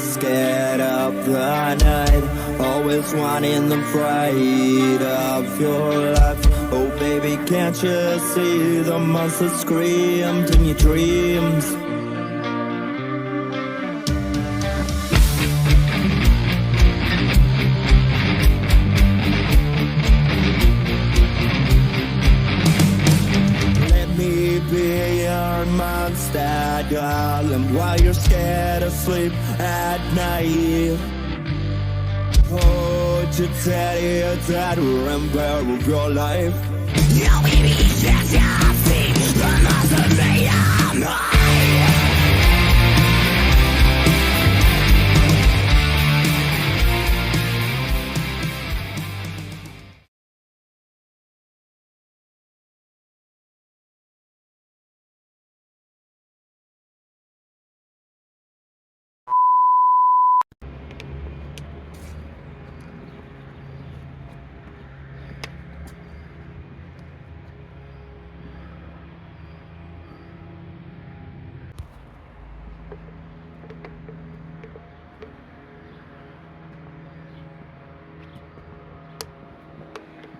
scared of the night, always wanting the fright of your life. Oh baby, can't you see the monster screamed in your dreams? Monster, darling, while you're scared of sleep at night. Hold your teddy, that remember of your life. No, baby, just your feet, the monster made of mine.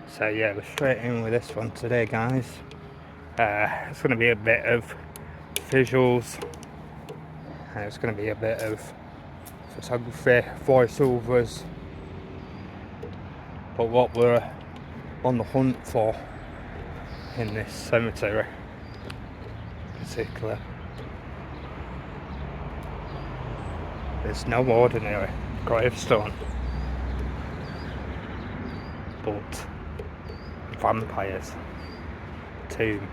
So yeah, we're straight in with this one today, guys. It's going to be a bit of visuals, and it's going to be a bit of photography, voiceovers, but what we're on the hunt for in this cemetery in particular, there's no ordinary gravestone, but vampire's tomb.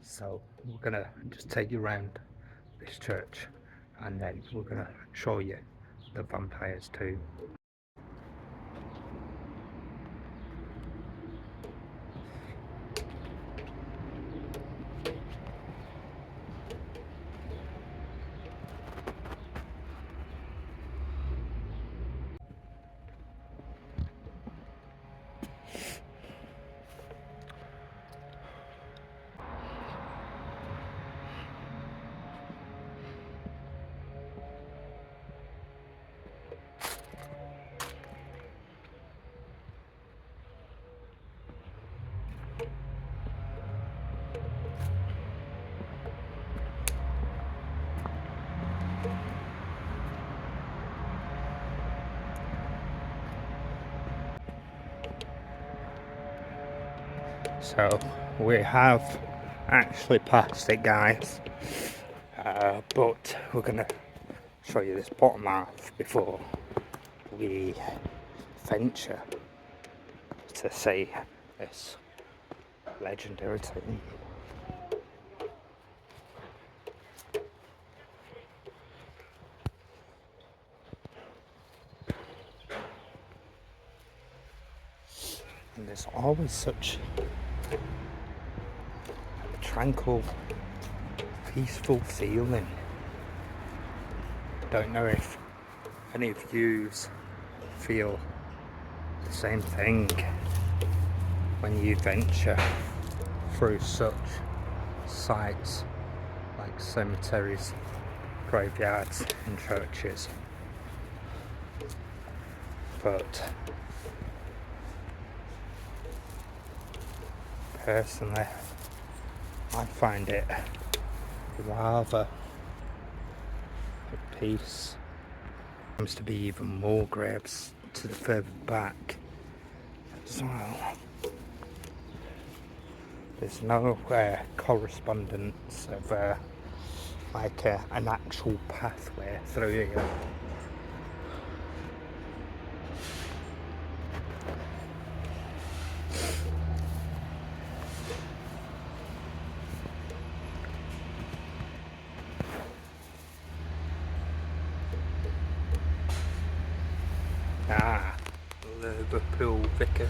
So we're gonna just take you around this church, and then we're gonna show you the vampire's tomb. So we have actually passed it, guys, but we're gonna show you this bottom half before we venture to see this legendary tomb. And there's always such a tranquil, peaceful feeling. Don't know if any of yous feel the same thing when you venture through such sites like cemeteries, graveyards and churches. But personally, I find it rather at peace. Seems to be even more graves to the further back as well. There's no correspondence of like an actual pathway through here. Ah, Liverpool Vicar,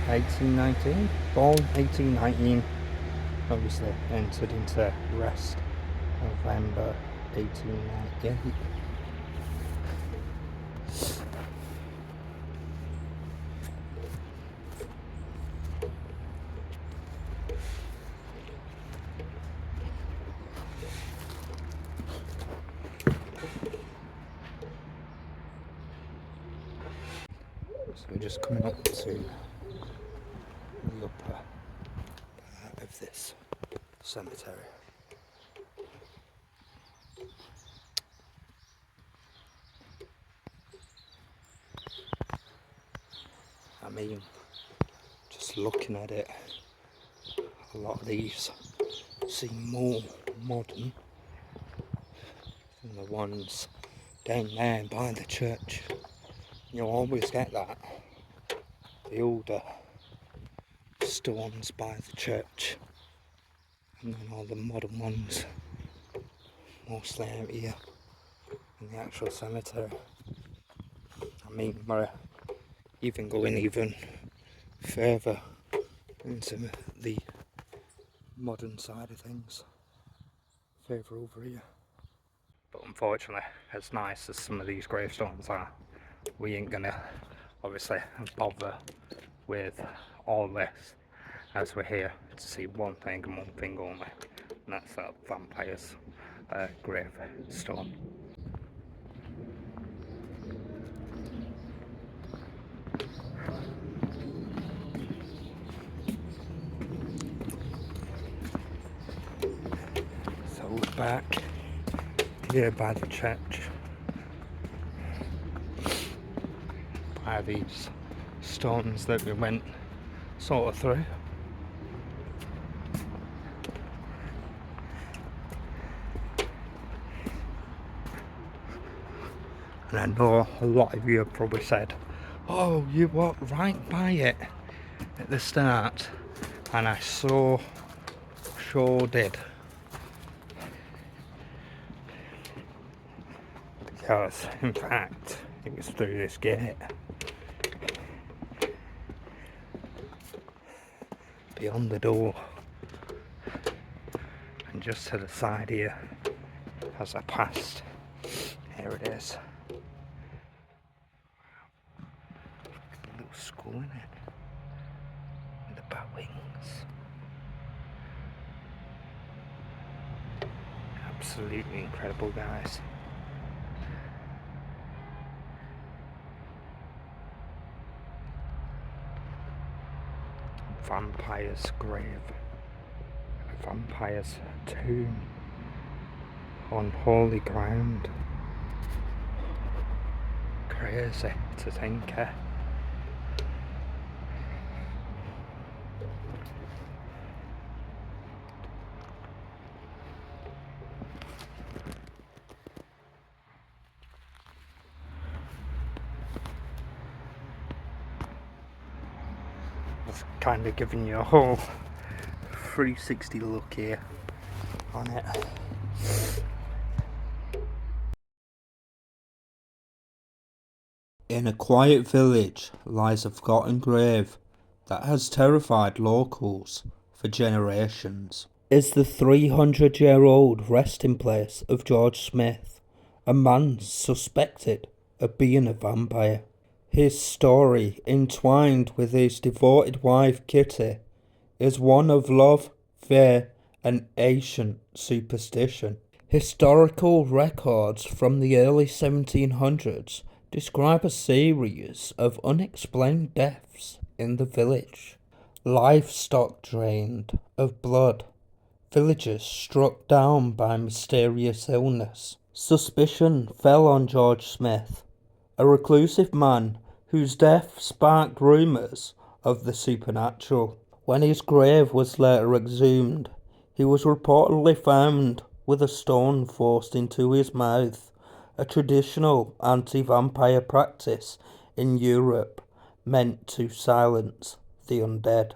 1819, born 1819, obviously entered into rest November 1898. So we're just coming up to the upper part of this cemetery. I mean, just looking at it, a lot of these seem more modern than the ones down there by the church. You'll always get that. The older stones by the church, and then all the modern ones mostly out here in the actual cemetery. I mean, we're even going even further into the modern side of things, further over here. But unfortunately, as nice as some of these gravestones are, we ain't gonna obviously bother with all this, as we're here to see one thing and one thing only, and that's that vampire's gravestone. So we're back here by the church, by these stones that we went sort of through. And I know a lot of you have probably said, oh, you walked right by it at the start, and I sure did. Because, in fact, it was through this gate. Beyond the door. And just to the side here, as I passed, here it is. A little skull in it. With the bat wings. Absolutely incredible, guys. Vampire's grave, a vampire's tomb on holy ground. Crazy to think. Kind of giving you a whole 360 look here on it. In a quiet village lies a forgotten grave that has terrified locals for generations. Is the 300-year-old resting place of George Smith, a man suspected of being a vampire. His story, entwined with his devoted wife Kitty, is one of love, fear, and ancient superstition. Historical records from the early 1700s describe a series of unexplained deaths in the village. Livestock drained of blood, villagers struck down by mysterious illness. Suspicion fell on George Smith, a reclusive man whose death sparked rumours of the supernatural. When his grave was later exhumed, he was reportedly found with a stone forced into his mouth, a traditional anti-vampire practice in Europe meant to silence the undead.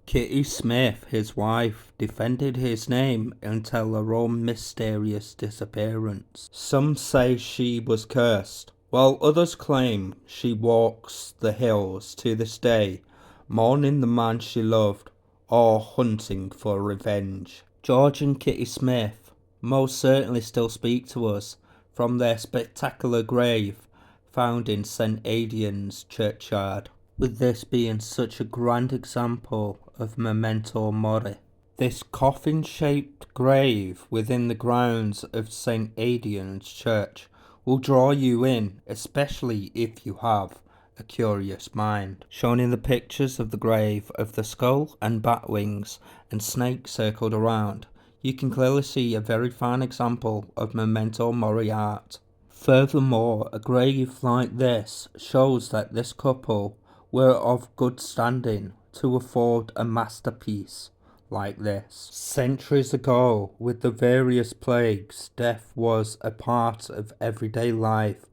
Kitty Smith, his wife, defended his name until her own mysterious disappearance. Some say she was cursed, while others claim she walks the hills to this day, mourning the man she loved or hunting for revenge. George and Kitty Smith most certainly still speak to us from their spectacular grave found in St. Aidan's churchyard, with this being such a grand example of memento mori. This coffin-shaped grave within the grounds of St. Aidan's church will draw you in, especially if you have a curious mind. Shown in the pictures of the grave of the skull and bat wings and snake circled around, you can clearly see a very fine example of memento mori art. Furthermore, a grave like this shows that this couple were of good standing to afford a masterpiece like this. Centuries ago, with the various plagues, death was a part of everyday life,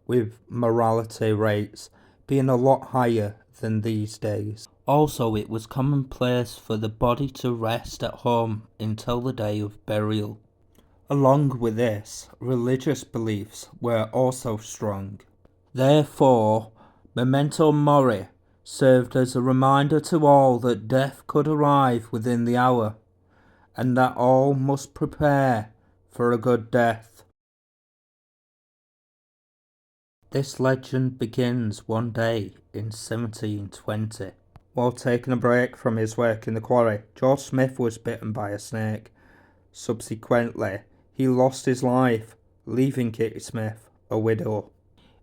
with mortality rates being a lot higher than these days. Also, it was commonplace for the body to rest at home until the day of burial. Along with this, religious beliefs were also strong. Therefore, memento mori served as a reminder to all that death could arrive within the hour, and that all must prepare for a good death. This legend begins one day in 1720. While taking a break from his work in the quarry, George Smith was bitten by a snake. Subsequently, he lost his life, leaving Kitty Smith a widow.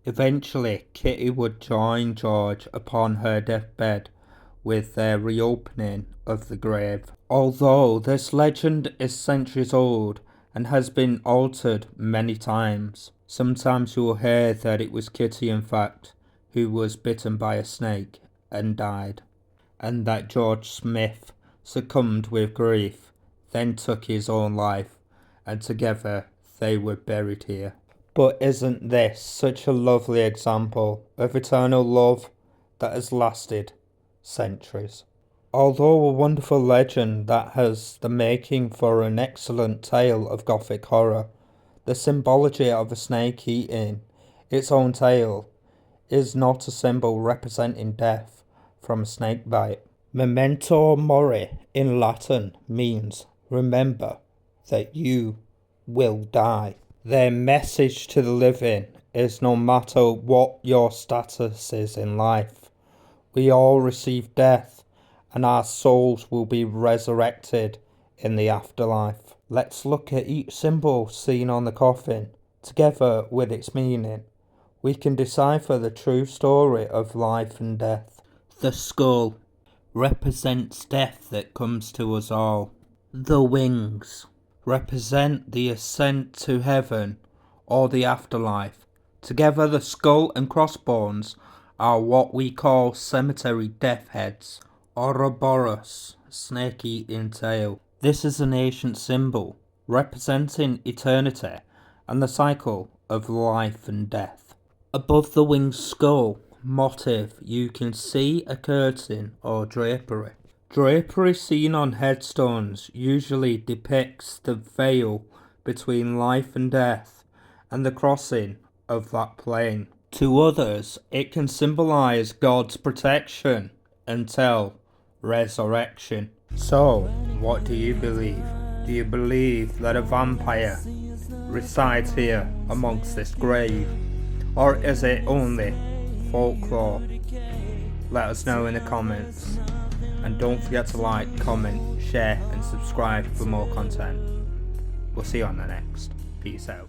Eventually, Kitty would join George upon her deathbed with their reopening of the grave. Although this legend is centuries old and has been altered many times, sometimes you will hear that it was Kitty, in fact, who was bitten by a snake and died, and that George Smith succumbed with grief, then took his own life, and together they were buried here. But isn't this such a lovely example of eternal love that has lasted centuries? Although a wonderful legend that has the making for an excellent tale of Gothic horror, the symbology of a snake eating its own tail is not a symbol representing death from a snake bite. Memento mori in Latin means remember that you will die. Their message to the living is no matter what your status is in life, we all receive death and our souls will be resurrected in the afterlife. Let's look at each symbol seen on the coffin, together with its meaning. We can decipher the true story of life and death. The skull represents death that comes to us all. The wings represent the ascent to heaven or the afterlife. Together, the skull and crossbones are what we call cemetery death heads, Ouroboros, snake-eating tail. This is an ancient symbol representing eternity and the cycle of life and death. Above the winged skull motif, you can see a curtain or drapery. Drapery seen on headstones usually depicts the veil between life and death and the crossing of that plane. To others, it can symbolize God's protection until resurrection. So, what do you believe? Do you believe that a vampire resides here amongst this grave? Or is it only folklore? Let us know in the comments. And don't forget to like, comment, share and subscribe for more content. We'll see you on the next. Peace out.